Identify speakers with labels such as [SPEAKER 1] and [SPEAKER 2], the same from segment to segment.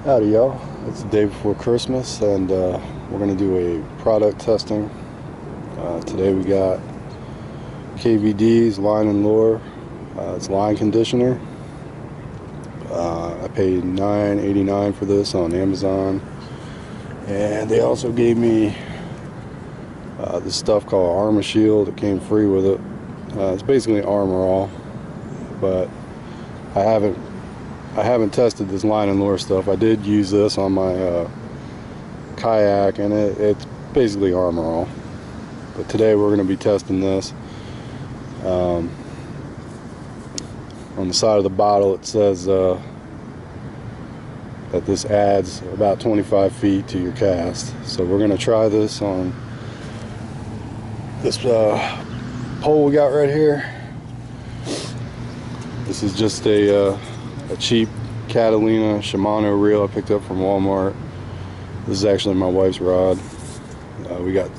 [SPEAKER 1] Howdy y'all, it's the day before Christmas and we're going to do a product testing. Today we got KVD's line and lure. It's line conditioner. I paid $9.89 for this on Amazon, and they also gave me this stuff called Armor Shield. It came free with it. It's basically Armor All, but I haven't tested this line and lure stuff. I did use this on my kayak, and it's basically Armor All. But today we're going to be testing this. On the side of the bottle it says that this adds about 25 feet to your cast. So we're going to try this on this pole we got right here. This is just a cheap Catalina Shimano reel I picked up from Walmart. This is actually my wife's rod. We got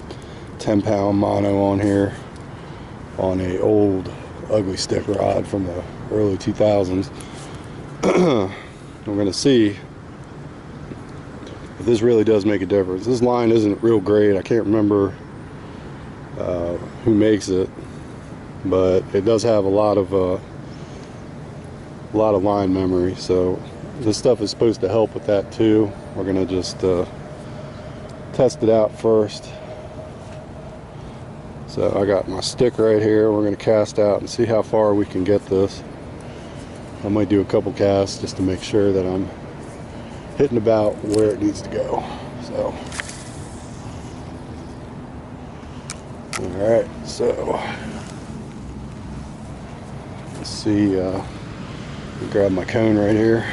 [SPEAKER 1] 10-pound mono on here on a old ugly stick rod from the early 2000s. We're going to see if this really does make a difference. This line isn't real great. I can't remember who makes it, but it does have a lot of line memory, so this stuff is supposed to help with that too. We're gonna just test it out first. So I got my stick right here. We're gonna cast out and see how far we can get this. I might do a couple casts just to make sure that I'm hitting about where it needs to go. So alright, so let's see. Grab my cone right here.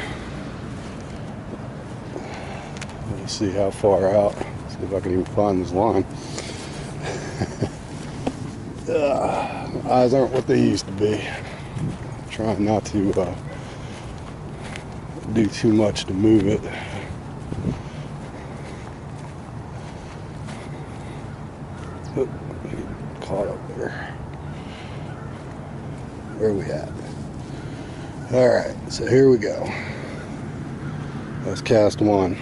[SPEAKER 1] Let me see how far out. See if I can even find this line. My eyes aren't what they used to be. I'm trying not to do too much to move it. Oh, caught up there. Where are we at? Alright, so here we go. Let's cast one.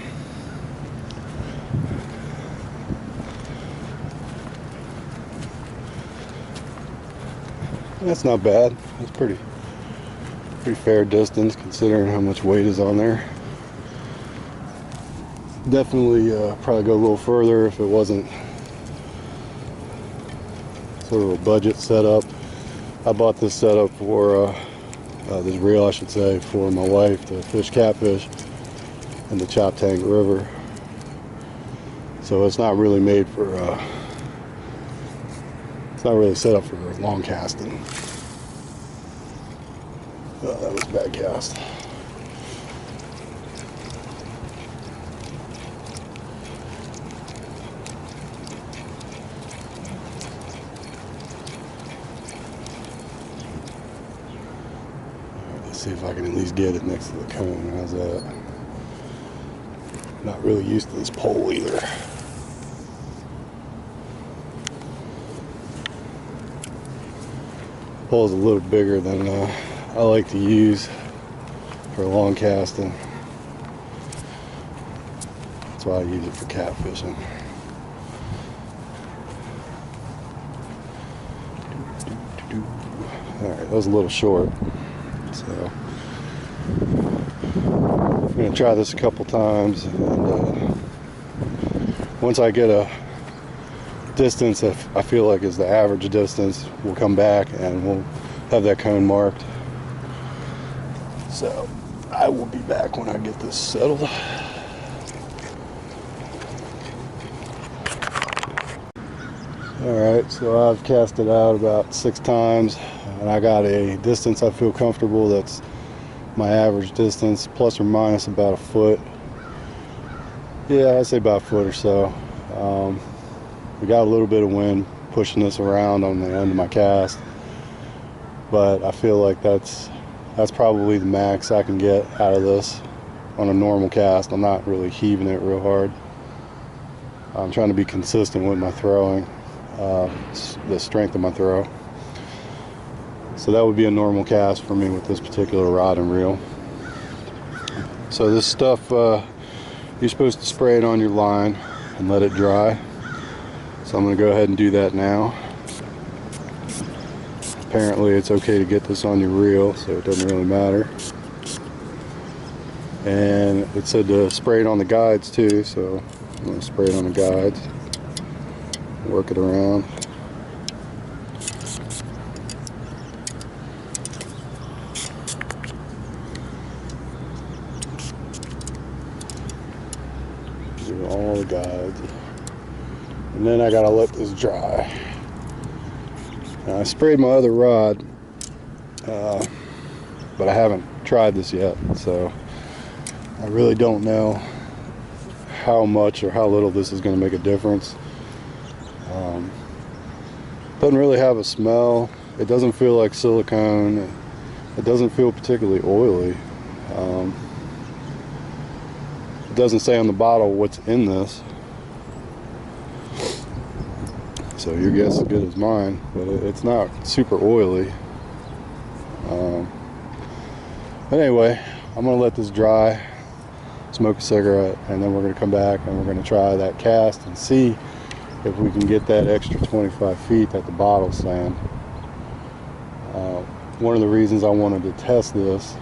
[SPEAKER 1] That's not bad. That's pretty fair distance considering how much weight is on there. Definitely probably go a little further if it wasn't sort of a budget setup. I bought this setup for this reel, I should say, for my wife to fish catfish in the Chop Tank River. So it's not really made for, it's not really set up for long casting. Oh, that was a bad cast. See if I can at least get it next to the cone. How's that? Not really used to this pole either. Pole is a little bigger than I like to use for long casting. That's why I use it for catfishing. Alright, that was a little short. So I'm going to try this a couple times, and once I get a distance that I feel like is the average distance, we'll come back and we'll have that cone marked. So I will be back when I get this settled. Alright, so I've cast it out about 6 times, and I got a distance I feel comfortable. That's my average distance, plus or minus about a foot. Yeah, I'd say about a foot or so. We got a little bit of wind pushing this around on the end of my cast, but I feel like that's probably the max I can get out of this on a normal cast. I'm not really heaving it real hard. I'm trying to be consistent with my throwing, the strength of my throw. So that would be a normal cast for me with this particular rod and reel. So this stuff you're supposed to spray it on your line and let it dry. So I'm going to go ahead and do that now. Apparently it's okay to get this on your reel, so it doesn't really matter. And it said to spray it on the guides too, so I'm going to spray it on the guides. Work it around. Do all the guides. And then I gotta let this dry. Now, I sprayed my other rod, but I haven't tried this yet, so I really don't know how much or how little this is going to make a difference. Doesn't really have a smell. It doesn't feel like silicone. It doesn't feel particularly oily. It doesn't say on the bottle what's in this, so your guess is as good as mine, but it's not super oily. But anyway, I'm going to let this dry, smoke a cigarette, and then we're going to come back and we're going to try that cast and see if we can get that extra 25 feet that the bottle's saying. One of the reasons I wanted to test this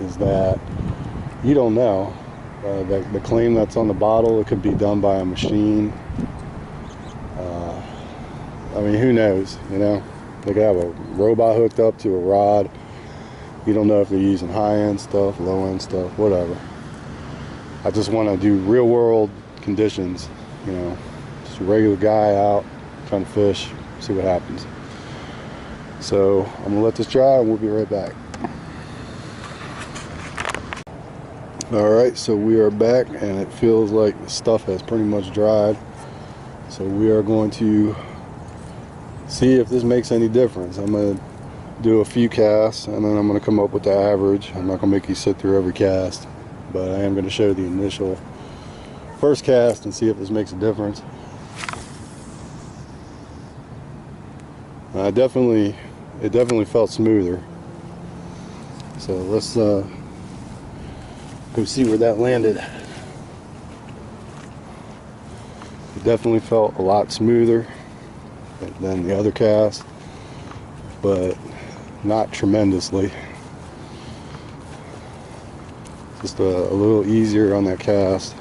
[SPEAKER 1] is that you don't know. The claim that's on the bottle, it could be done by a machine. I mean, who knows, you know? They could have a robot hooked up to a rod. You don't know if they're using high-end stuff, low-end stuff, whatever. I just want to do real-world conditions, you know, just a regular guy out trying to fish, see what happens. So I'm going to let this dry and we'll be right back. Alright, so we are back and it feels like the stuff has pretty much dried. So we are going to see if this makes any difference. I'm going to do a few casts and then I'm going to come up with the average. I'm not going to make you sit through every cast, but I am going to show the initial first cast and see if this makes a difference. It definitely felt smoother. So let's go see where that landed. It definitely felt a lot smoother than the other cast, but not tremendously. Just a little easier on that cast.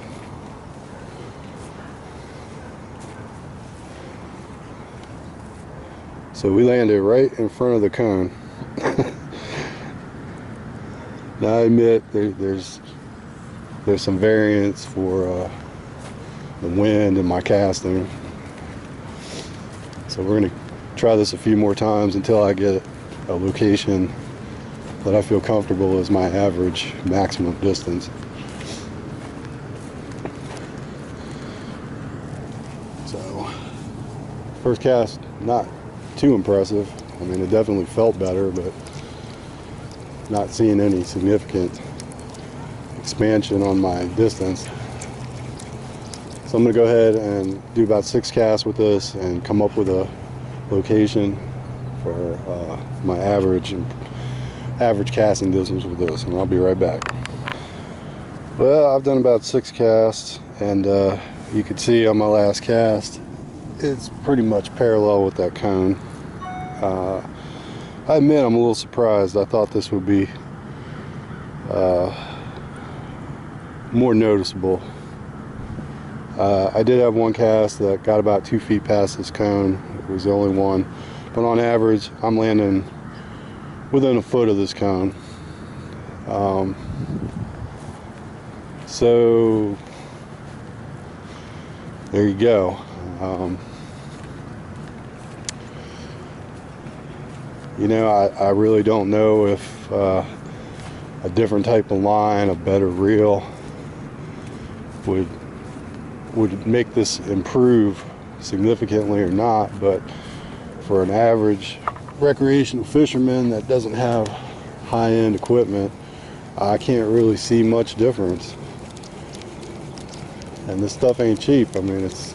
[SPEAKER 1] So we landed right in front of the cone. Now I admit there's some variance for the wind and my casting. So we're going to try this a few more times until I get a location that I feel comfortable is my average maximum distance. So first cast, not too impressive. I mean, it definitely felt better, but not seeing any significant expansion on my distance. So I'm going to go ahead and do about 6 casts with this and come up with a location for my average casting distance with this, and I'll be right back. Well, I've done about 6 casts, and you can see on my last cast it's pretty much parallel with that cone. I admit I'm a little surprised. I thought this would be more noticeable. I did have one cast that got about 2 feet past this cone. It was the only one, but on average I'm landing within a foot of this cone. So there you go. You know, I really don't know if a different type of line, a better reel would make this improve significantly or not, but for an average recreational fisherman that doesn't have high-end equipment, I can't really see much difference. And this stuff ain't cheap. I mean, it's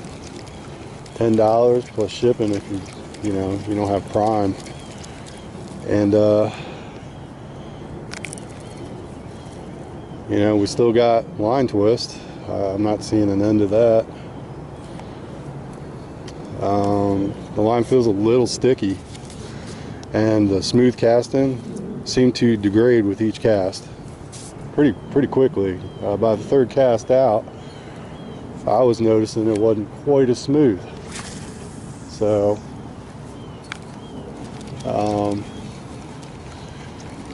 [SPEAKER 1] $10 plus shipping if you don't have Prime. And you know, we still got line twist. I'm not seeing an end to that. The line feels a little sticky, and the smooth casting seemed to degrade with each cast pretty quickly. By the third cast out, I was noticing it wasn't quite as smooth. So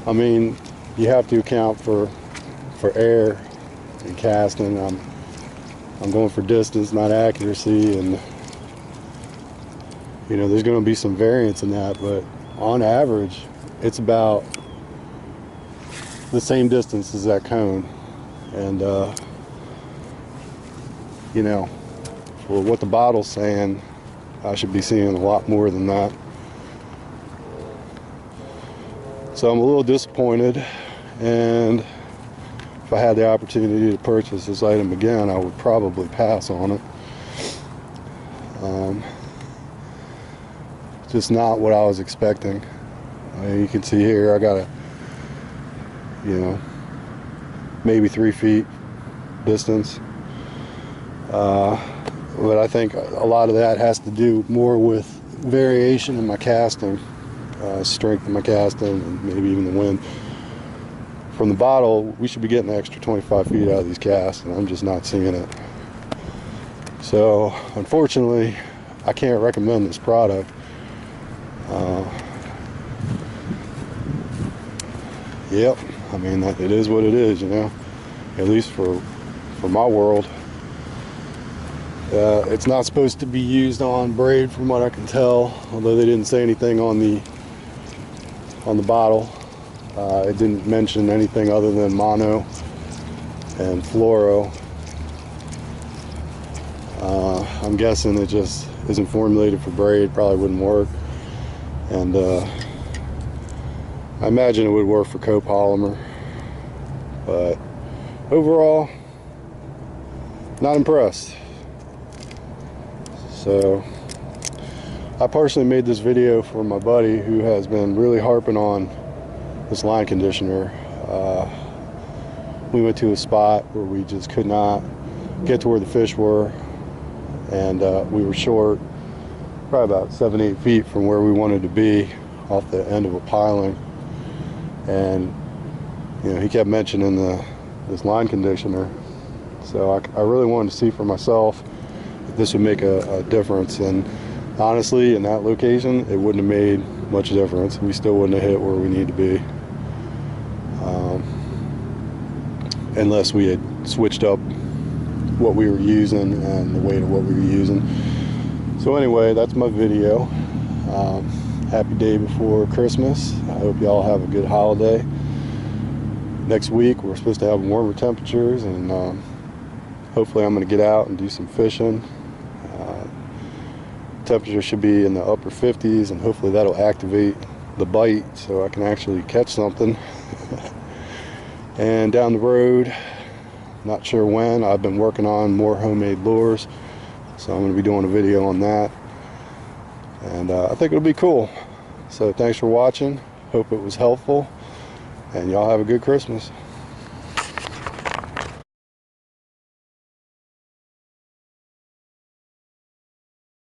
[SPEAKER 1] I mean, you have to account for air and casting. I'm going for distance, not accuracy, and you know, there's going to be some variance in that, but on average it's about the same distance as that cone. And you know, for what the bottle's saying, I should be seeing a lot more than that. So I'm a little disappointed, and if I had the opportunity to purchase this item again, I would probably pass on it. Just not what I was expecting. You can see here I got you know, maybe 3 feet distance. But I think a lot of that has to do more with variation in my casting, strength in my casting, and maybe even the wind. From the bottle, we should be getting an extra 25 feet out of these casts, and I'm just not seeing it. So unfortunately, I can't recommend this product. Yep, I mean, it is what it is, you know, at least for my world. It's not supposed to be used on braid, from what I can tell, although they didn't say anything on the bottle. It didn't mention anything other than mono and fluoro. I'm guessing it just isn't formulated for braid, probably wouldn't work. And I imagine it would work for copolymer, but overall, not impressed. So I partially made this video for my buddy who has been really harping on this line conditioner. We went to a spot where we just could not get to where the fish were, and we were short probably about 7-8 feet from where we wanted to be off the end of a piling. And you know, he kept mentioning this line conditioner, so I really wanted to see for myself if this would make a difference. And honestly, in that location, it wouldn't have made much difference. We still wouldn't have hit where we need to be, unless we had switched up what we were using and the weight of what we were using. So anyway, that's my video. Happy day before Christmas. I hope y'all have a good holiday. Next week we're supposed to have warmer temperatures, and hopefully I'm going to get out and do some fishing. Temperature should be in the upper 50s, and hopefully that'll activate the bite so I can actually catch something. And down the road, not sure when, I've been working on more homemade lures, so I'm going to be doing a video on that, and I think it'll be cool. So thanks for watching, hope it was helpful, and y'all have a good Christmas.